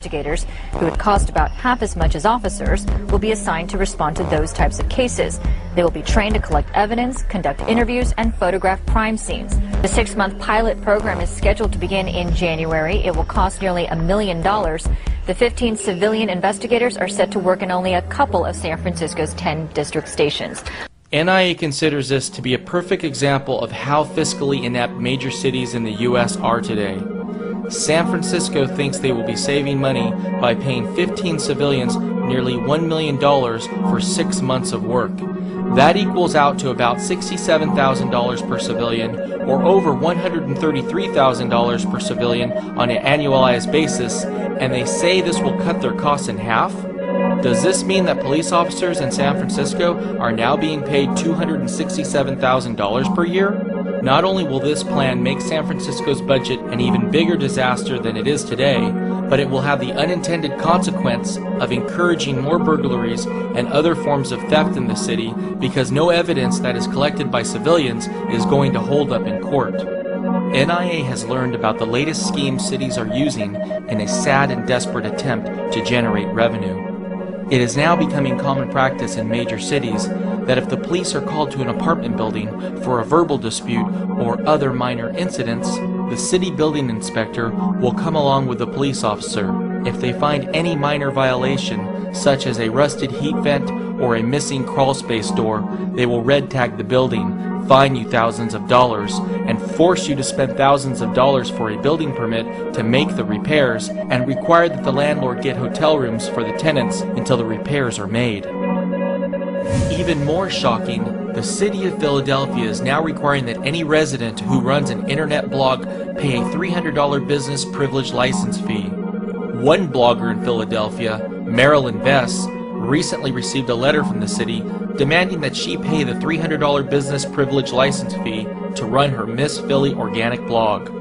Investigators, who would cost about half as much as officers, will be assigned to respond to those types of cases. They will be trained to collect evidence, conduct interviews, and photograph crime scenes. The 6-month pilot program is scheduled to begin in January. It will cost nearly $1 million. The 15 civilian investigators are set to work in only a couple of San Francisco's 10 district stations. NIA considers this to be a perfect example of how fiscally inept major cities in the U.S. are today. San Francisco thinks they will be saving money by paying 15 civilians nearly $1 million for 6 months of work. That equals out to about $67,000 per civilian, or over $133,000 per civilian on an annualized basis, and they say this will cut their costs in half? Does this mean that police officers in San Francisco are now being paid $267,000 per year? Not only will this plan make San Francisco's budget an even bigger disaster than it is today, but it will have the unintended consequence of encouraging more burglaries and other forms of theft in the city because no evidence that is collected by civilians is going to hold up in court. NIA has learned about the latest schemes cities are using in a sad and desperate attempt to generate revenue. It is now becoming common practice in major cities that if the police are called to an apartment building for a verbal dispute or other minor incidents, the city building inspector will come along with the police officer. If they find any minor violation, such as a rusted heat vent or a missing crawl space door, they will red tag the building, fine you thousands of dollars, and force you to spend thousands of dollars for a building permit to make the repairs, and require that the landlord get hotel rooms for the tenants until the repairs are made. Even more shocking, the city of Philadelphia is now requiring that any resident who runs an internet blog pay a $300 business privilege license fee. One blogger in Philadelphia, Marilyn Bess, recently received a letter from the city demanding that she pay the $300 business privilege license fee to run her Miss Philly organic blog.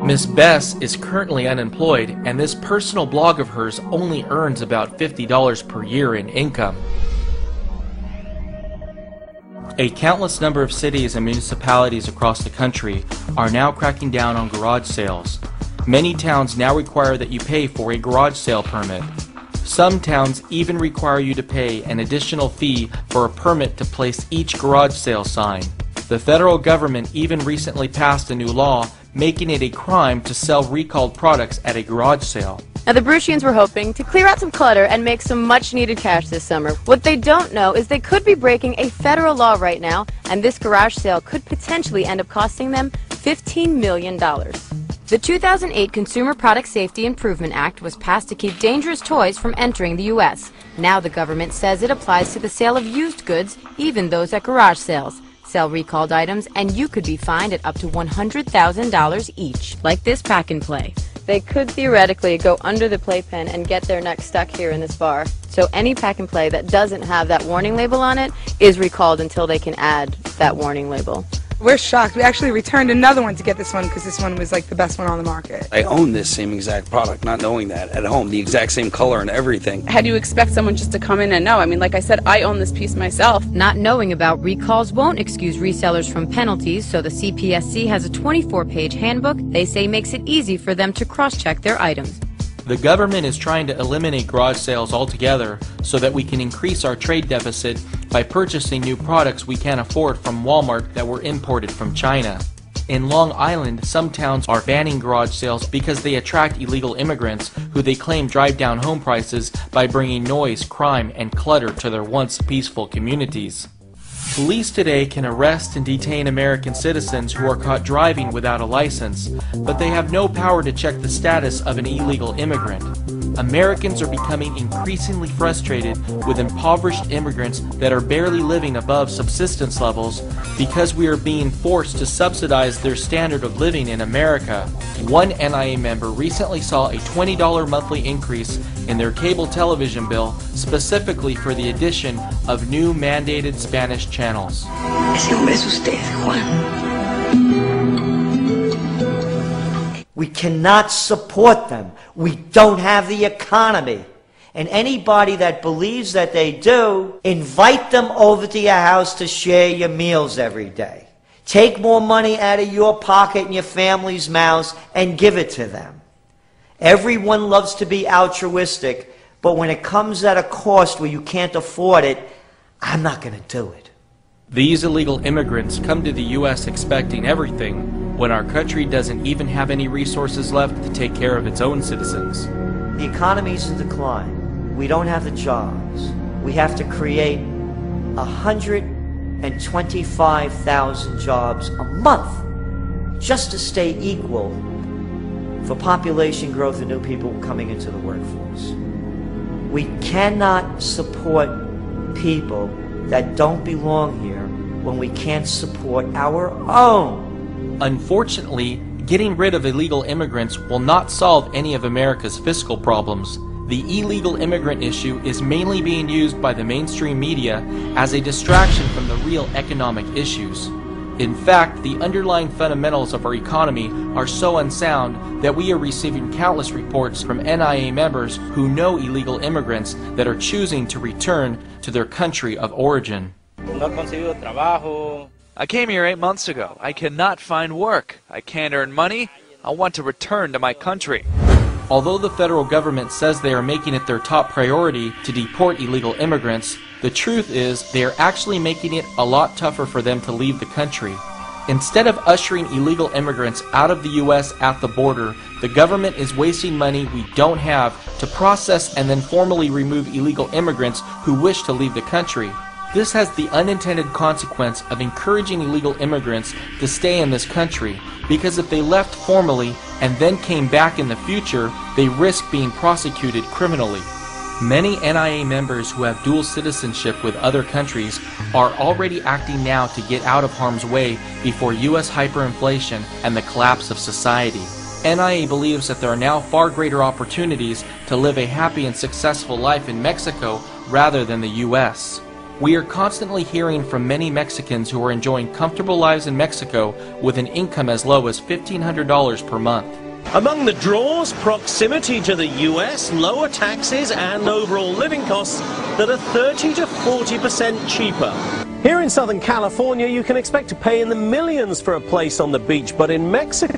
Miss Bess is currently unemployed, and this personal blog of hers only earns about $50 per year in income. A countless number of cities and municipalities across the country are now cracking down on garage sales. Many towns now require that you pay for a garage sale permit. Some towns even require you to pay an additional fee for a permit to place each garage sale sign. The federal government even recently passed a new law making it a crime to sell recalled products at a garage sale. Now, the Bruschians were hoping to clear out some clutter and make some much-needed cash this summer. What they don't know is they could be breaking a federal law right now, and this garage sale could potentially end up costing them $15 million. The 2008 Consumer Product Safety Improvement Act was passed to keep dangerous toys from entering the U.S. Now the government says it applies to the sale of used goods, even those at garage sales. Sell recalled items, and you could be fined at up to $100,000 each, like this pack and play. They could theoretically go under the playpen and get their neck stuck here in this bar. So any pack and play that doesn't have that warning label on it is recalled until they can add that warning label. We're shocked. We actually returned another one to get this one because this one was like the best one on the market. I own this same exact product, not knowing that at home, the exact same color and everything. How do you expect someone just to come in and know? I mean, like I said, I own this piece myself. Not knowing about recalls won't excuse resellers from penalties, so the CPSC has a 24-page handbook they say makes it easy for them to cross-check their items. The government is trying to eliminate garage sales altogether so that we can increase our trade deficit by purchasing new products we can't afford from Walmart that were imported from China. In Long Island, some towns are banning garage sales because they attract illegal immigrants who they claim drive down home prices by bringing noise, crime, and clutter to their once peaceful communities. Police today can arrest and detain American citizens who are caught driving without a license, but they have no power to check the status of an illegal immigrant. Americans are becoming increasingly frustrated with impoverished immigrants that are barely living above subsistence levels because we are being forced to subsidize their standard of living in America. One NIA member recently saw a $20 monthly increase in their cable television bill specifically for the addition of new mandated Spanish channels. Ese hombre es usted, Juan. We cannot support them. We don't have the economy. And anybody that believes that they do, invite them over to your house to share your meals every day. Take more money out of your pocket and your family's mouths and give it to them. Everyone loves to be altruistic, but when it comes at a cost where you can't afford it, I'm not going to do it. These illegal immigrants come to the U.S. expecting everything when our country doesn't even have any resources left to take care of its own citizens. The economy's in decline. We don't have the jobs. We have to create 125,000 jobs a month just to stay equal for population growth and new people coming into the workforce. We cannot support people that don't belong here when we can't support our own. Unfortunately, getting rid of illegal immigrants will not solve any of America's fiscal problems. The illegal immigrant issue is mainly being used by the mainstream media as a distraction from the real economic issues. In fact, the underlying fundamentals of our economy are so unsound that we are receiving countless reports from NIA members who know illegal immigrants that are choosing to return to their country of origin. I came here 8 months ago. I cannot find work. I can't earn money. I want to return to my country. Although the federal government says they are making it their top priority to deport illegal immigrants, the truth is they are actually making it a lot tougher for them to leave the country. Instead of ushering illegal immigrants out of the U.S. at the border, the government is wasting money we don't have to process and then formally remove illegal immigrants who wish to leave the country. This has the unintended consequence of encouraging illegal immigrants to stay in this country, because if they left formally and then came back in the future, they risk being prosecuted criminally. Many NIA members who have dual citizenship with other countries are already acting now to get out of harm's way before U.S. hyperinflation and the collapse of society. NIA believes that there are now far greater opportunities to live a happy and successful life in Mexico rather than the U.S. We are constantly hearing from many Mexicans who are enjoying comfortable lives in Mexico with an income as low as $1,500 per month. Among the draws, proximity to the US, lower taxes and overall living costs that are 30 to 40% cheaper. Here in Southern California, you can expect to pay in the millions for a place on the beach, but in Mexico